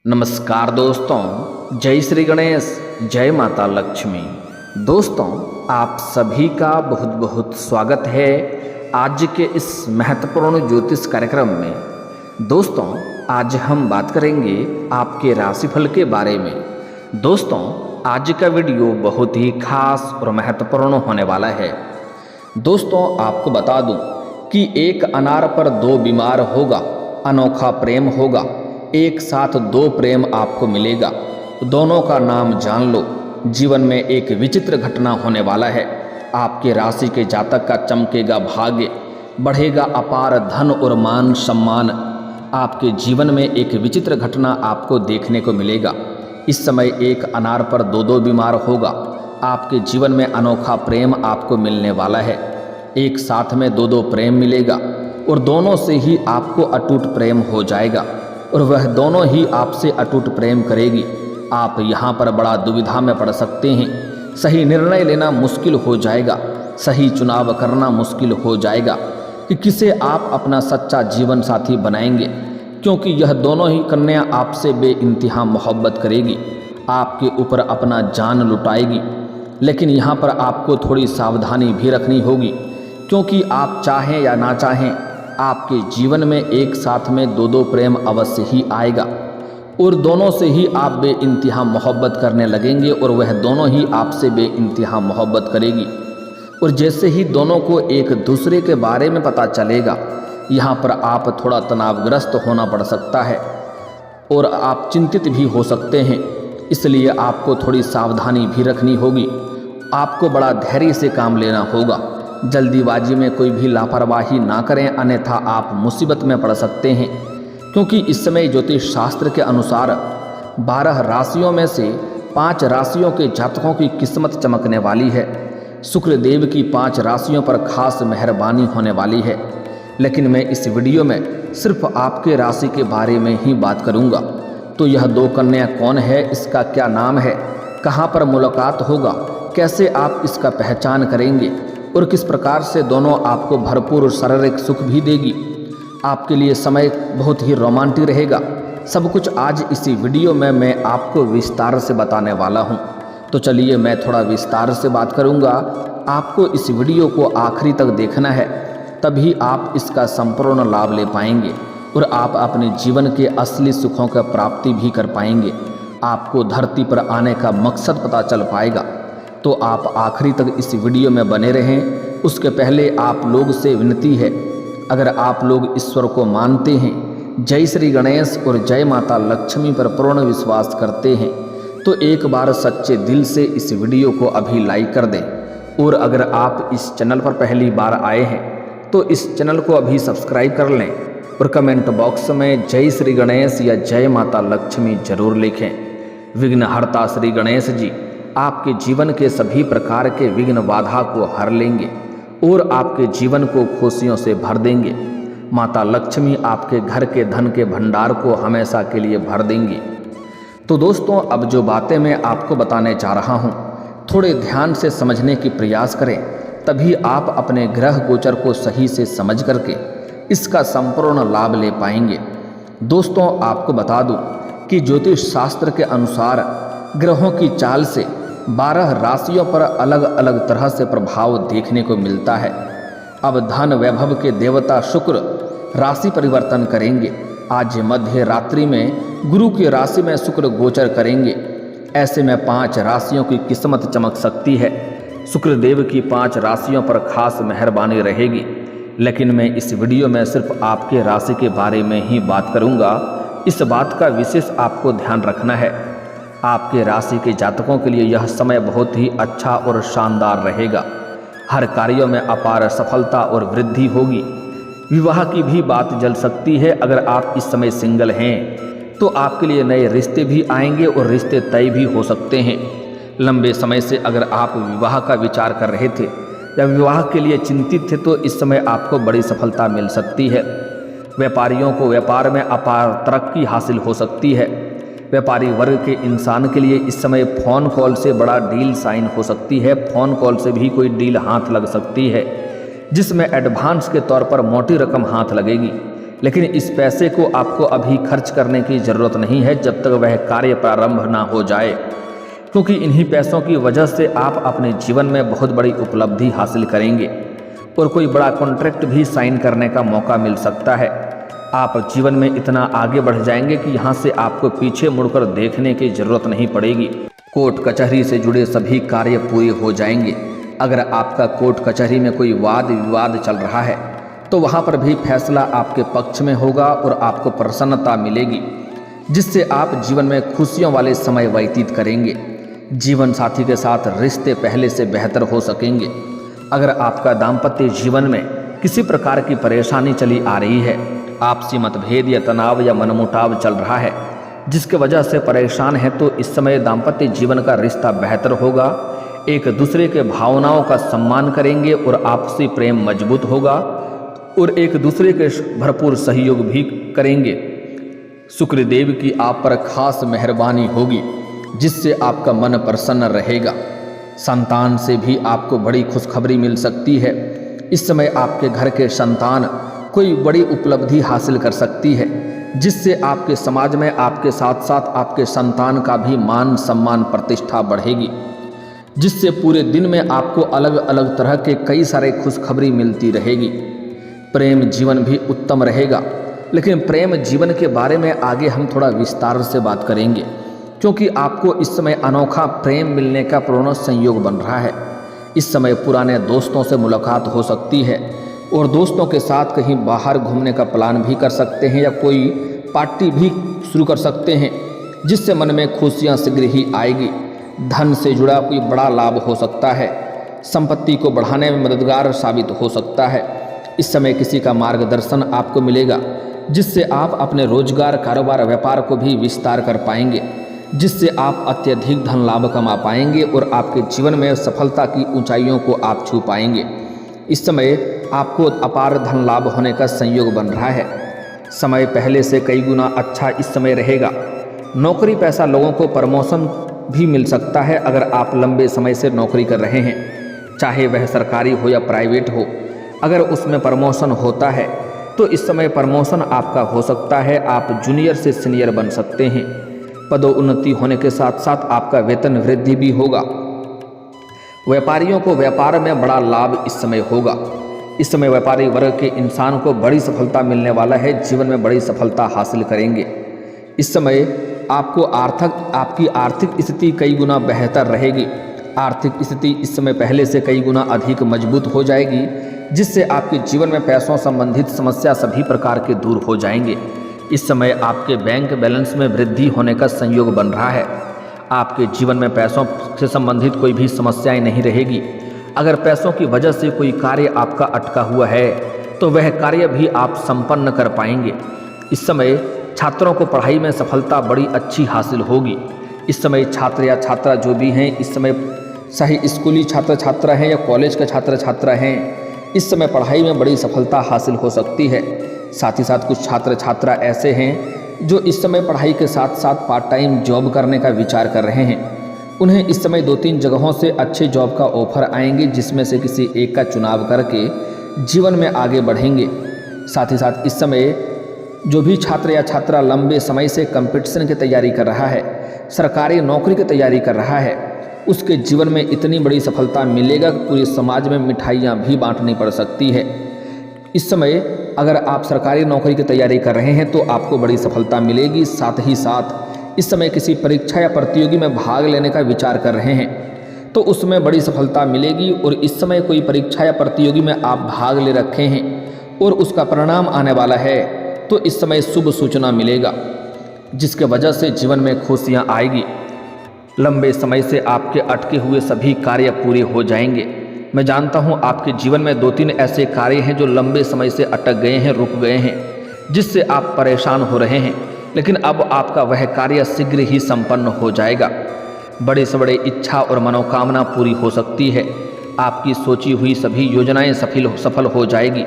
नमस्कार दोस्तों, जय श्री गणेश, जय माता लक्ष्मी। दोस्तों, आप सभी का बहुत बहुत स्वागत है आज के इस महत्वपूर्ण ज्योतिष कार्यक्रम में। दोस्तों, आज हम बात करेंगे आपके राशिफल के बारे में। दोस्तों, आज का वीडियो बहुत ही खास और महत्वपूर्ण होने वाला है। दोस्तों, आपको बता दूं कि एक अनार पर दो बीमार होगा, अनोखा प्रेम होगा, एक साथ दो प्रेम आपको मिलेगा, दोनों का नाम जान लो। जीवन में एक विचित्र घटना होने वाला है। आपके राशि के जातक का चमकेगा भाग्य, बढ़ेगा अपार धन और मान सम्मान। आपके जीवन में एक विचित्र घटना आपको देखने को मिलेगा। इस समय एक अनार पर दो दो बीमार होगा। आपके जीवन में अनोखा प्रेम आपको मिलने वाला है। एक साथ में दो दो प्रेम मिलेगा और दोनों से ही आपको अटूट प्रेम हो जाएगा और वह दोनों ही आपसे अटूट प्रेम करेगी। आप यहाँ पर बड़ा दुविधा में पड़ सकते हैं। सही निर्णय लेना मुश्किल हो जाएगा, सही चुनाव करना मुश्किल हो जाएगा कि किसे आप अपना सच्चा जीवन साथी बनाएंगे, क्योंकि यह दोनों ही कन्या आपसे बेइंतहा मोहब्बत करेगी, आपके ऊपर अपना जान लुटाएगी। लेकिन यहाँ पर आपको थोड़ी सावधानी भी रखनी होगी, क्योंकि आप चाहें या ना चाहें आपके जीवन में एक साथ में दो दो प्रेम अवश्य ही आएगा और दोनों से ही आप बेइंतहा मोहब्बत करने लगेंगे और वह दोनों ही आपसे बेइंतहा मोहब्बत करेगी। और जैसे ही दोनों को एक दूसरे के बारे में पता चलेगा, यहाँ पर आप थोड़ा तनावग्रस्त होना पड़ सकता है और आप चिंतित भी हो सकते हैं। इसलिए आपको थोड़ी सावधानी भी रखनी होगी। आपको बड़ा धैर्य से काम लेना होगा। जल्दीबाजी में कोई भी लापरवाही ना करें, अन्यथा आप मुसीबत में पड़ सकते हैं। क्योंकि इस समय ज्योतिष शास्त्र के अनुसार 12 राशियों में से 5 राशियों के जातकों की किस्मत चमकने वाली है। शुक्र देव की 5 राशियों पर खास मेहरबानी होने वाली है। लेकिन मैं इस वीडियो में सिर्फ आपके राशि के बारे में ही बात करूंगा। तो यह दो कन्या कौन है, इसका क्या नाम है, कहाँ पर मुलाकात होगा, कैसे आप इसका पहचान करेंगे और किस प्रकार से दोनों आपको भरपूर शारीरिक सुख भी देगी। आपके लिए समय बहुत ही रोमांटिक रहेगा। सब कुछ आज इसी वीडियो में मैं आपको विस्तार से बताने वाला हूं। तो चलिए मैं थोड़ा विस्तार से बात करूंगा। आपको इस वीडियो को आखिरी तक देखना है, तभी आप इसका संपूर्ण लाभ ले पाएंगे और आप अपने जीवन के असली सुखों का प्राप्ति भी कर पाएंगे। आपको धरती पर आने का मकसद पता चल पाएगा। तो आप आखिरी तक इस वीडियो में बने रहें। उसके पहले आप लोग से विनती है, अगर आप लोग ईश्वर को मानते हैं, जय श्री गणेश और जय माता लक्ष्मी पर पूर्ण विश्वास करते हैं, तो एक बार सच्चे दिल से इस वीडियो को अभी लाइक कर दें। और अगर आप इस चैनल पर पहली बार आए हैं तो इस चैनल को अभी सब्सक्राइब कर लें और कमेंट बॉक्स में जय श्री गणेश या जय माता लक्ष्मी जरूर लिखें। विघ्नहर्ता श्री गणेश जी आपके जीवन के सभी प्रकार के विघ्न बाधा को हर लेंगे और आपके जीवन को खुशियों से भर देंगे। माता लक्ष्मी आपके घर के धन के भंडार को हमेशा के लिए भर देंगी। तो दोस्तों, अब जो बातें मैं आपको बताने जा रहा हूँ, थोड़े ध्यान से समझने की प्रयास करें, तभी आप अपने ग्रह गोचर को सही से समझ करके इसका संपूर्ण लाभ ले पाएंगे। दोस्तों, आपको बता दूं कि ज्योतिष शास्त्र के अनुसार ग्रहों की चाल से 12 राशियों पर अलग अलग तरह से प्रभाव देखने को मिलता है। अब धन वैभव के देवता शुक्र राशि परिवर्तन करेंगे। आज मध्य रात्रि में गुरु की राशि में शुक्र गोचर करेंगे। ऐसे में 5 राशियों की किस्मत चमक सकती है। शुक्र देव की 5 राशियों पर खास मेहरबानी रहेगी। लेकिन मैं इस वीडियो में सिर्फ आपके राशि के बारे में ही बात करूंगा। इस बात का विशेष आपको ध्यान रखना है, आपके राशि के जातकों के लिए यह समय बहुत ही अच्छा और शानदार रहेगा। हर कार्यों में अपार सफलता और वृद्धि होगी। विवाह की भी बात जल सकती है। अगर आप इस समय सिंगल हैं तो आपके लिए नए रिश्ते भी आएंगे और रिश्ते तय भी हो सकते हैं। लंबे समय से अगर आप विवाह का विचार कर रहे थे या विवाह के लिए चिंतित थे, तो इस समय आपको बड़ी सफलता मिल सकती है। व्यापारियों को व्यापार में अपार तरक्की हासिल हो सकती है। व्यापारी वर्ग के इंसान के लिए इस समय फ़ोन कॉल से बड़ा डील साइन हो सकती है। फ़ोन कॉल से भी कोई डील हाथ लग सकती है, जिसमें एडवांस के तौर पर मोटी रकम हाथ लगेगी। लेकिन इस पैसे को आपको अभी खर्च करने की ज़रूरत नहीं है जब तक वह कार्य प्रारंभ ना हो जाए, क्योंकि इन्हीं पैसों की वजह से आप अपने जीवन में बहुत बड़ी उपलब्धि हासिल करेंगे और कोई बड़ा कॉन्ट्रैक्ट भी साइन करने का मौका मिल सकता है। आप जीवन में इतना आगे बढ़ जाएंगे कि यहाँ से आपको पीछे मुड़कर देखने की ज़रूरत नहीं पड़ेगी। कोर्ट कचहरी से जुड़े सभी कार्य पूरे हो जाएंगे। अगर आपका कोर्ट कचहरी में कोई वाद विवाद चल रहा है तो वहाँ पर भी फैसला आपके पक्ष में होगा और आपको प्रसन्नता मिलेगी, जिससे आप जीवन में खुशियों वाले समय व्यतीत करेंगे। जीवन साथी के साथ रिश्ते पहले से बेहतर हो सकेंगे। अगर आपका दाम्पत्य जीवन में किसी प्रकार की परेशानी चली आ रही है, आपसी मतभेद या तनाव या मनमुटाव चल रहा है जिसके वजह से परेशान है, तो इस समय दाम्पत्य जीवन का रिश्ता बेहतर होगा। एक दूसरे के भावनाओं का सम्मान करेंगे और आपसी प्रेम मजबूत होगा और एक दूसरे के भरपूर सहयोग भी करेंगे। शुक्रदेव की आप पर खास मेहरबानी होगी, जिससे आपका मन प्रसन्न रहेगा। संतान से भी आपको बड़ी खुशखबरी मिल सकती है। इस समय आपके घर के संतान कोई बड़ी उपलब्धि हासिल कर सकती है, जिससे आपके समाज में आपके साथ साथ आपके संतान का भी मान सम्मान प्रतिष्ठा बढ़ेगी, जिससे पूरे दिन में आपको अलग अलग तरह के कई सारे खुशखबरी मिलती रहेगी। प्रेम जीवन भी उत्तम रहेगा, लेकिन प्रेम जीवन के बारे में आगे हम थोड़ा विस्तार से बात करेंगे, क्योंकि आपको इस समय अनोखा प्रेम मिलने का पूर्ण संयोग बन रहा है। इस समय पुराने दोस्तों से मुलाकात हो सकती है और दोस्तों के साथ कहीं बाहर घूमने का प्लान भी कर सकते हैं या कोई पार्टी भी शुरू कर सकते हैं, जिससे मन में खुशियाँ शीघ्र ही आएगी। धन से जुड़ा कोई बड़ा लाभ हो सकता है, संपत्ति को बढ़ाने में मददगार साबित हो सकता है। इस समय किसी का मार्गदर्शन आपको मिलेगा, जिससे आप अपने रोजगार कारोबार व्यापार को भी विस्तार कर पाएंगे, जिससे आप अत्यधिक धन लाभ कमा पाएंगे और आपके जीवन में सफलता की ऊंचाइयों को आप छू पाएंगे। इस समय आपको अपार धन लाभ होने का संयोग बन रहा है। समय पहले से कई गुना अच्छा इस समय रहेगा। नौकरी पैसा लोगों को प्रमोशन भी मिल सकता है। अगर आप लंबे समय से नौकरी कर रहे हैं, चाहे वह सरकारी हो या प्राइवेट हो, अगर उसमें प्रमोशन होता है तो इस समय प्रमोशन आपका हो सकता है। आप जूनियर से सीनियर बन सकते हैं। पदोन्नति होने के साथ साथ आपका वेतन वृद्धि भी होगा। व्यापारियों को व्यापार में बड़ा लाभ इस समय होगा। इस समय व्यापारी वर्ग के इंसान को बड़ी सफलता मिलने वाला है, जीवन में बड़ी सफलता हासिल करेंगे। इस समय आपकी आर्थिक स्थिति कई गुना बेहतर रहेगी। आर्थिक स्थिति इस समय पहले से कई गुना अधिक मजबूत हो जाएगी, जिससे आपके जीवन में पैसों संबंधित समस्या सभी प्रकार के दूर हो जाएंगे। इस समय आपके बैंक बैलेंस में वृद्धि होने का संयोग बन रहा है। आपके जीवन में पैसों से संबंधित कोई भी समस्याएं नहीं रहेगी। अगर पैसों की वजह से कोई कार्य आपका अटका हुआ है तो वह कार्य भी आप संपन्न कर पाएंगे। इस समय छात्रों को पढ़ाई में सफलता बड़ी अच्छी हासिल होगी। इस समय छात्र या छात्रा जो भी हैं, इस समय चाहे स्कूली छात्र छात्रा हैं या कॉलेज के छात्र छात्रा हैं, इस समय पढ़ाई में बड़ी सफलता हासिल हो सकती है। साथ ही साथ कुछ छात्र छात्रा ऐसे हैं जो इस समय पढ़ाई के साथ साथ पार्ट टाइम जॉब करने का विचार कर रहे हैं। उन्हें इस समय 2-3 जगहों से अच्छे जॉब का ऑफर आएंगे, जिसमें से किसी एक का चुनाव करके जीवन में आगे बढ़ेंगे। साथ ही साथ इस समय जो भी छात्र या छात्रा लंबे समय से कंपटीशन की तैयारी कर रहा है, सरकारी नौकरी की तैयारी कर रहा है, उसके जीवन में इतनी बड़ी सफलता मिलेगा कि पूरे समाज में मिठाइयाँ भी बांटनी पड़ सकती है। इस समय अगर आप सरकारी नौकरी की तैयारी कर रहे हैं तो आपको बड़ी सफलता मिलेगी। साथ ही साथ इस समय किसी परीक्षा या प्रतियोगी में भाग लेने का विचार कर रहे हैं तो उसमें बड़ी सफलता मिलेगी। और इस समय कोई परीक्षा या प्रतियोगी में आप भाग ले रखे हैं और उसका परिणाम आने वाला है तो इस समय शुभ सूचना मिलेगा, जिसके वजह से जीवन में खुशियाँ आएगी। लंबे समय से आपके अटके हुए सभी कार्य पूरे हो जाएंगे। मैं जानता हूँ आपके जीवन में 2-3 ऐसे कार्य हैं जो लंबे समय से अटक गए हैं, रुक गए हैं, जिससे आप परेशान हो रहे हैं, लेकिन अब आपका वह कार्य शीघ्र ही संपन्न हो जाएगा। बड़े से बड़े इच्छा और मनोकामना पूरी हो सकती है। आपकी सोची हुई सभी योजनाएं सफल हो जाएगी।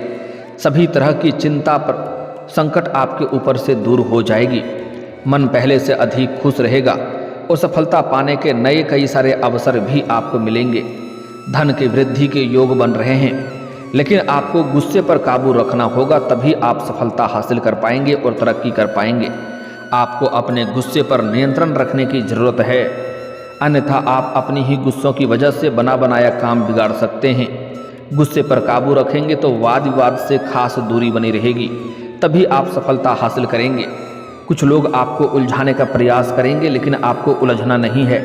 सभी तरह की चिंता पर संकट आपके ऊपर से दूर हो जाएगी। मन पहले से अधिक खुश रहेगा और सफलता पाने के नए कई सारे अवसर भी आपको मिलेंगे। धन के वृद्धि के योग बन रहे हैं, लेकिन आपको गुस्से पर काबू रखना होगा, तभी आप सफलता हासिल कर पाएंगे और तरक्की कर पाएंगे। आपको अपने गुस्से पर नियंत्रण रखने की ज़रूरत है, अन्यथा आप अपनी ही गुस्सों की वजह से बना बनाया काम बिगाड़ सकते हैं। गुस्से पर काबू रखेंगे तो वाद विवाद से खास दूरी बनी रहेगी, तभी आप सफलता हासिल करेंगे। कुछ लोग आपको उलझाने का प्रयास करेंगे, लेकिन आपको उलझना नहीं है।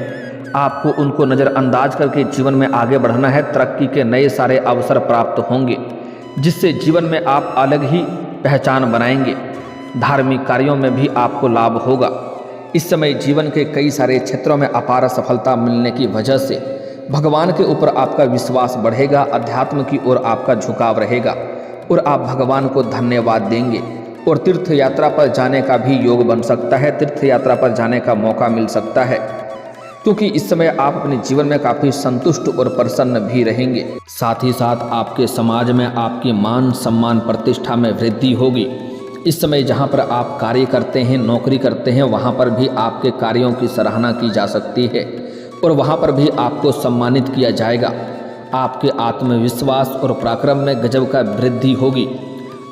आपको उनको नज़रअंदाज करके जीवन में आगे बढ़ना है। तरक्की के नए सारे अवसर प्राप्त होंगे, जिससे जीवन में आप अलग ही पहचान बनाएंगे। धार्मिक कार्यों में भी आपको लाभ होगा। इस समय जीवन के कई सारे क्षेत्रों में अपार सफलता मिलने की वजह से भगवान के ऊपर आपका विश्वास बढ़ेगा, अध्यात्म की ओर आपका झुकाव रहेगा और आप भगवान को धन्यवाद देंगे। और तीर्थ यात्रा पर जाने का भी योग बन सकता है, तीर्थ यात्रा पर जाने का मौका मिल सकता है, क्योंकि इस समय आप अपने जीवन में काफ़ी संतुष्ट और प्रसन्न भी रहेंगे। साथ ही साथ आपके समाज में आपकी मान सम्मान प्रतिष्ठा में वृद्धि होगी। इस समय जहां पर आप कार्य करते हैं, नौकरी करते हैं, वहां पर भी आपके कार्यों की सराहना की जा सकती है और वहां पर भी आपको सम्मानित किया जाएगा। आपके आत्मविश्वास और पराक्रम में गजब का वृद्धि होगी।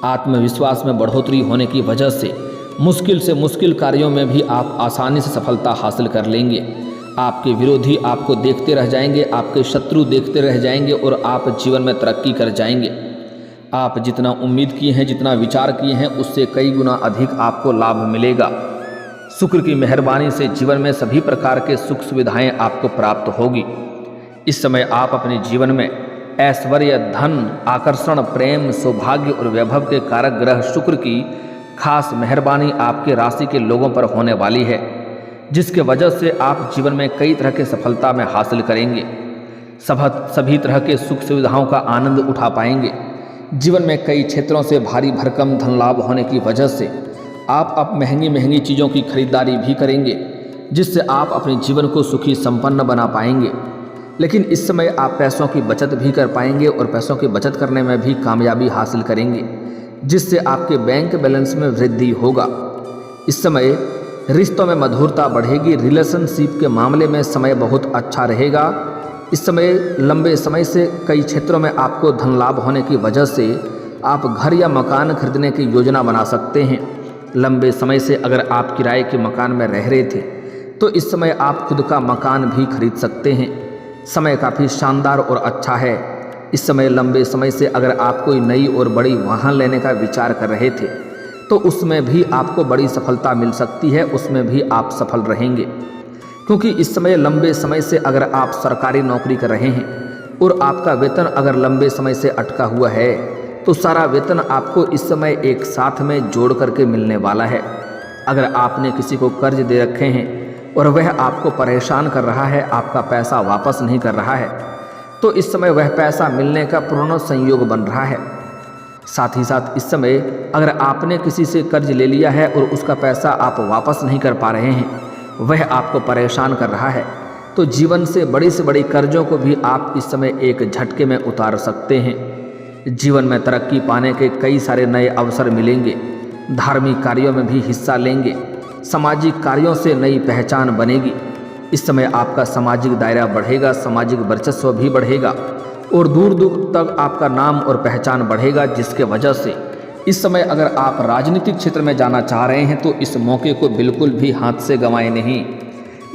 आत्मविश्वास में बढ़ोतरी होने की वजह से मुश्किल कार्यों में भी आप आसानी से सफलता हासिल कर लेंगे। आपके विरोधी आपको देखते रह जाएंगे, आपके शत्रु देखते रह जाएंगे और आप जीवन में तरक्की कर जाएंगे। आप जितना उम्मीद किए हैं, जितना विचार किए हैं, उससे कई गुना अधिक आपको लाभ मिलेगा। शुक्र की मेहरबानी से जीवन में सभी प्रकार के सुख सुविधाएं आपको प्राप्त होगी। इस समय आप अपने जीवन में ऐश्वर्य, धन, आकर्षण, प्रेम, सौभाग्य और वैभव के कारक ग्रह शुक्र की खास मेहरबानी आपके राशि के लोगों पर होने वाली है, जिसके वजह से आप जीवन में कई तरह के सफलता में हासिल करेंगे। सभी तरह के सुख सुविधाओं का आनंद उठा पाएंगे। जीवन में कई क्षेत्रों से भारी भरकम धन लाभ होने की वजह से आप अब महंगी चीज़ों की खरीदारी भी करेंगे, जिससे आप अपने जीवन को सुखी संपन्न बना पाएंगे। लेकिन इस समय आप पैसों की बचत भी कर पाएंगे और पैसों की बचत करने में भी कामयाबी हासिल करेंगे, जिससे आपके बैंक बैलेंस में वृद्धि होगा। इस समय रिश्तों में मधुरता बढ़ेगी। रिलेशनशिप के मामले में समय बहुत अच्छा रहेगा। इस समय लंबे समय से कई क्षेत्रों में आपको धन लाभ होने की वजह से आप घर या मकान खरीदने की योजना बना सकते हैं। लंबे समय से अगर आप किराए के मकान में रह रहे थे तो इस समय आप खुद का मकान भी खरीद सकते हैं। समय काफ़ी शानदार और अच्छा है। इस समय लंबे समय से अगर आप कोई नई और बड़ी वाहन लेने का विचार कर रहे थे तो उसमें भी आपको बड़ी सफलता मिल सकती है, उसमें भी आप सफल रहेंगे। क्योंकि इस समय लंबे समय से अगर आप सरकारी नौकरी कर रहे हैं और आपका वेतन अगर लंबे समय से अटका हुआ है तो सारा वेतन आपको इस समय एक साथ में जोड़ करके मिलने वाला है। अगर आपने किसी को कर्ज दे रखे हैं और वह आपको परेशान कर रहा है, आपका पैसा वापस नहीं कर रहा है, तो इस समय वह पैसा मिलने का पूर्ण संयोग बन रहा है। साथ ही साथ इस समय अगर आपने किसी से कर्ज ले लिया है और उसका पैसा आप वापस नहीं कर पा रहे हैं, वह आपको परेशान कर रहा है, तो जीवन से बड़ी कर्जों को भी आप इस समय एक झटके में उतार सकते हैं। जीवन में तरक्की पाने के कई सारे नए अवसर मिलेंगे। धार्मिक कार्यों में भी हिस्सा लेंगे। सामाजिक कार्यों से नई पहचान बनेगी। इस समय आपका सामाजिक दायरा बढ़ेगा, सामाजिक वर्चस्व भी बढ़ेगा और दूर दूर तक आपका नाम और पहचान बढ़ेगा, जिसके वजह से इस समय अगर आप राजनीतिक क्षेत्र में जाना चाह रहे हैं तो इस मौके को बिल्कुल भी हाथ से गंवाएं नहीं।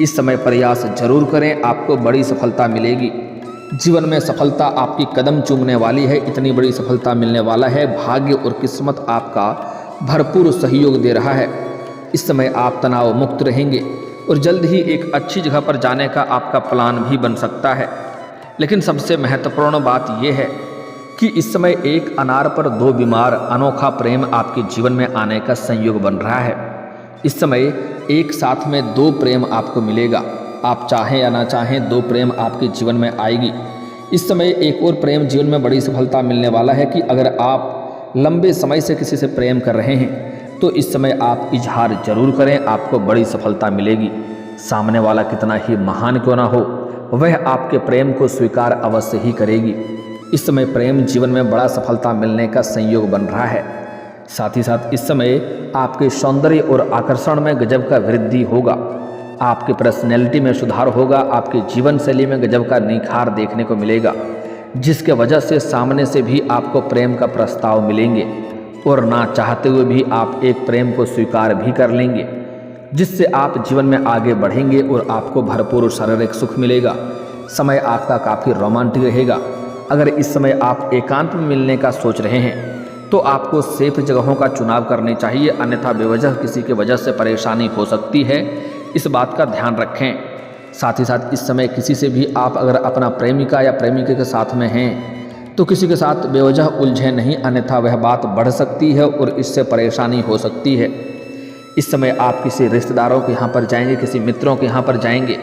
इस समय प्रयास जरूर करें, आपको बड़ी सफलता मिलेगी। जीवन में सफलता आपकी कदम चूमने वाली है, इतनी बड़ी सफलता मिलने वाला है। भाग्य और किस्मत आपका भरपूर सहयोग दे रहा है। इस समय आप तनाव मुक्त रहेंगे और जल्द ही एक अच्छी जगह पर जाने का आपका प्लान भी बन सकता है। लेकिन सबसे महत्वपूर्ण बात यह है कि इस समय एक अनार पर दो बीमार, अनोखा प्रेम आपके जीवन में आने का संयोग बन रहा है। इस समय एक साथ में दो प्रेम आपको मिलेगा। आप चाहें या ना चाहें, दो प्रेम आपके जीवन में आएगी। इस समय एक और प्रेम जीवन में बड़ी सफलता मिलने वाला है कि अगर आप लंबे समय से किसी से प्रेम कर रहे हैं तो इस समय आप इजहार जरूर करें, आपको बड़ी सफलता मिलेगी। सामने वाला कितना ही महान क्यों ना हो, वह आपके प्रेम को स्वीकार अवश्य ही करेगी। इस समय प्रेम जीवन में बड़ा सफलता मिलने का संयोग बन रहा है। साथ ही साथ इस समय आपके सौंदर्य और आकर्षण में गजब का वृद्धि होगा। आपके पर्सनैलिटी में सुधार होगा। आपके जीवन शैली में गजब का निखार देखने को मिलेगा। जिसके वजह से सामने से भी आपको प्रेम का प्रस्ताव मिलेंगे और ना चाहते हुए भी आप एक प्रेम को स्वीकार भी कर लेंगे, जिससे आप जीवन में आगे बढ़ेंगे और आपको भरपूर शारीरिक सुख मिलेगा। समय आपका काफ़ी रोमांटिक रहेगा। अगर इस समय आप एकांत में मिलने का सोच रहे हैं तो आपको सेफ जगहों का चुनाव करनी चाहिए, अन्यथा बेवजह किसी की वजह से परेशानी हो सकती है, इस बात का ध्यान रखें। साथ ही साथ इस समय किसी से भी आप अगर अपना प्रेमिका या प्रेमिका के साथ में हैं तो किसी के साथ बेवजह उलझे नहीं, अन्यथा वह बात बढ़ सकती है और इससे परेशानी हो सकती है। इस समय आप किसी रिश्तेदारों के यहाँ पर जाएंगे, किसी मित्रों के यहाँ पर जाएंगे,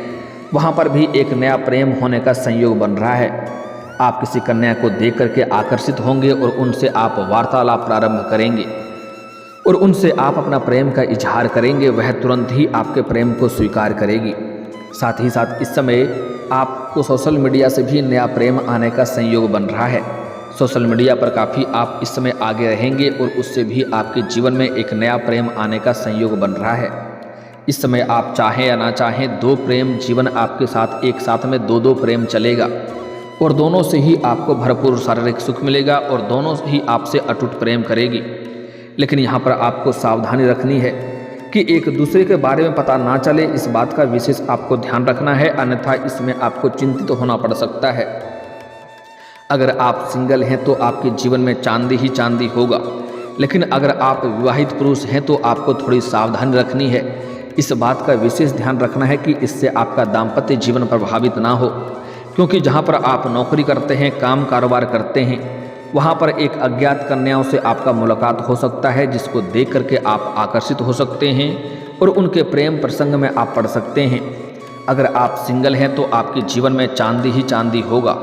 वहाँ पर भी एक नया प्रेम होने का संयोग बन रहा है। आप किसी कन्या को देख करके आकर्षित होंगे और उनसे आप वार्तालाप प्रारंभ करेंगे और उनसे आप अपना प्रेम का इजहार करेंगे, वह तुरंत ही आपके प्रेम को स्वीकार करेगी। साथ ही साथ इस समय आपको सोशल मीडिया से भी नया प्रेम आने का संयोग बन रहा है। सोशल मीडिया पर काफ़ी आप इस समय आगे रहेंगे और उससे भी आपके जीवन में एक नया प्रेम आने का संयोग बन रहा है। इस समय आप चाहें या ना चाहें, दो प्रेम जीवन आपके साथ एक साथ में दो प्रेम चलेगा और दोनों से ही आपको भरपूर शारीरिक सुख मिलेगा और दोनों ही आपसे अटूट प्रेम करेगी। लेकिन यहाँ पर आपको सावधानी रखनी है कि एक दूसरे के बारे में पता ना चले, इस बात का विशेष आपको ध्यान रखना है, अन्यथा इसमें आपको चिंतित होना पड़ सकता है। अगर आप सिंगल हैं तो आपके जीवन में चांदी ही चांदी होगा, लेकिन अगर आप विवाहित पुरुष हैं तो आपको थोड़ी सावधानी रखनी है। इस बात का विशेष ध्यान रखना है कि इससे आपका दाम्पत्य जीवन प्रभावित ना हो, क्योंकि जहाँ पर आप नौकरी करते हैं, काम कारोबार करते हैं, वहाँ पर एक अज्ञात कन्याओं से आपका मुलाकात हो सकता है, जिसको देख करके आप आकर्षित हो सकते हैं और उनके प्रेम प्रसंग में आप पड़ सकते हैं। अगर आप सिंगल हैं तो आपके जीवन में चांदी ही चांदी होगा,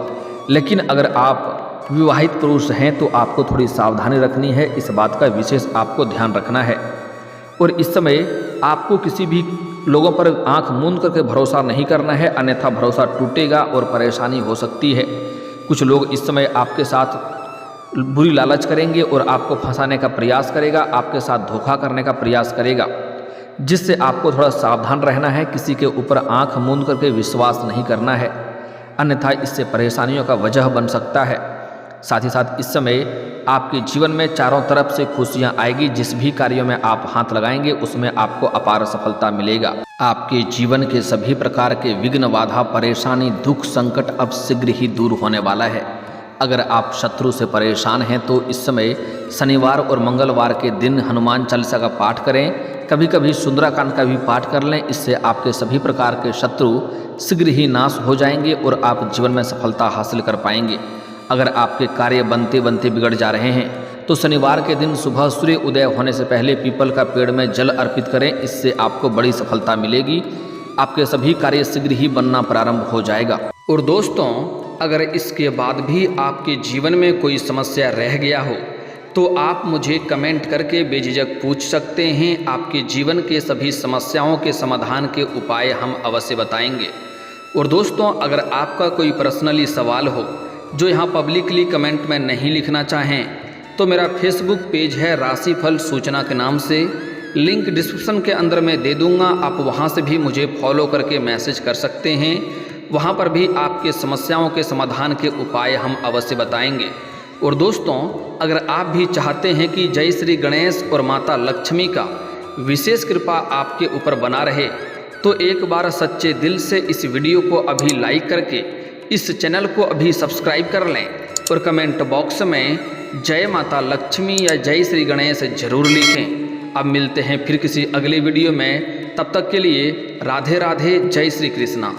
लेकिन अगर आप विवाहित पुरुष हैं तो आपको थोड़ी सावधानी रखनी है, इस बात का विशेष आपको ध्यान रखना है। और इस समय आपको किसी भी लोगों पर आंख मूंद करके भरोसा नहीं करना है, अन्यथा भरोसा टूटेगा और परेशानी हो सकती है। कुछ लोग इस समय आपके साथ बुरी लालच करेंगे और आपको फंसाने का प्रयास करेगा, आपके साथ धोखा करने का प्रयास करेगा, जिससे आपको थोड़ा सावधान रहना है। किसी के ऊपर आंख मूंद करके विश्वास नहीं करना है, अन्यथा इससे परेशानियों का वजह बन सकता है। साथ ही साथ इस समय आपके जीवन में चारों तरफ से खुशियां आएगी। जिस भी कार्यों में आप हाथ लगाएंगे उसमें आपको अपार सफलता मिलेगा। आपके जीवन के सभी प्रकार के विघ्न, बाधा, परेशानी, दुख, संकट अब शीघ्र ही दूर होने वाला है। अगर आप शत्रु से परेशान हैं तो इस समय शनिवार और मंगलवार के दिन हनुमान चालीसा का पाठ करें, कभी कभी सुंदराकांड का भी पाठ कर लें। इससे आपके सभी प्रकार के शत्रु शीघ्र ही नाश हो जाएंगे और आप जीवन में सफलता हासिल कर पाएंगे। अगर आपके कार्य बनते बनते बिगड़ जा रहे हैं तो शनिवार के दिन सुबह सूर्य उदय होने से पहले पीपल का पेड़ में जल अर्पित करें, इससे आपको बड़ी सफलता मिलेगी। आपके सभी कार्य शीघ्र ही बनना प्रारंभ हो जाएगा। और दोस्तों, अगर इसके बाद भी आपके जीवन में कोई समस्या रह गया हो तो आप मुझे कमेंट करके बेझिझक पूछ सकते हैं। आपके जीवन के सभी समस्याओं के समाधान के उपाय हम अवश्य बताएंगे। और दोस्तों, अगर आपका कोई पर्सनली सवाल हो जो यहाँ पब्लिकली कमेंट में नहीं लिखना चाहें तो मेरा फेसबुक पेज है राशिफल सूचना के नाम से, लिंक डिस्क्रिप्शन के अंदर मैं दे दूँगा। आप वहाँ से भी मुझे फॉलो करके मैसेज कर सकते हैं। वहाँ पर भी आपके समस्याओं के समाधान के उपाय हम अवश्य बताएंगे। और दोस्तों, अगर आप भी चाहते हैं कि जय श्री गणेश और माता लक्ष्मी का विशेष कृपा आपके ऊपर बना रहे तो एक बार सच्चे दिल से इस वीडियो को अभी लाइक करके इस चैनल को अभी सब्सक्राइब कर लें और कमेंट बॉक्स में जय माता लक्ष्मी या जय श्री गणेश जरूर लिखें। अब मिलते हैं फिर किसी अगले वीडियो में, तब तक के लिए राधे राधे, जय श्री कृष्णा।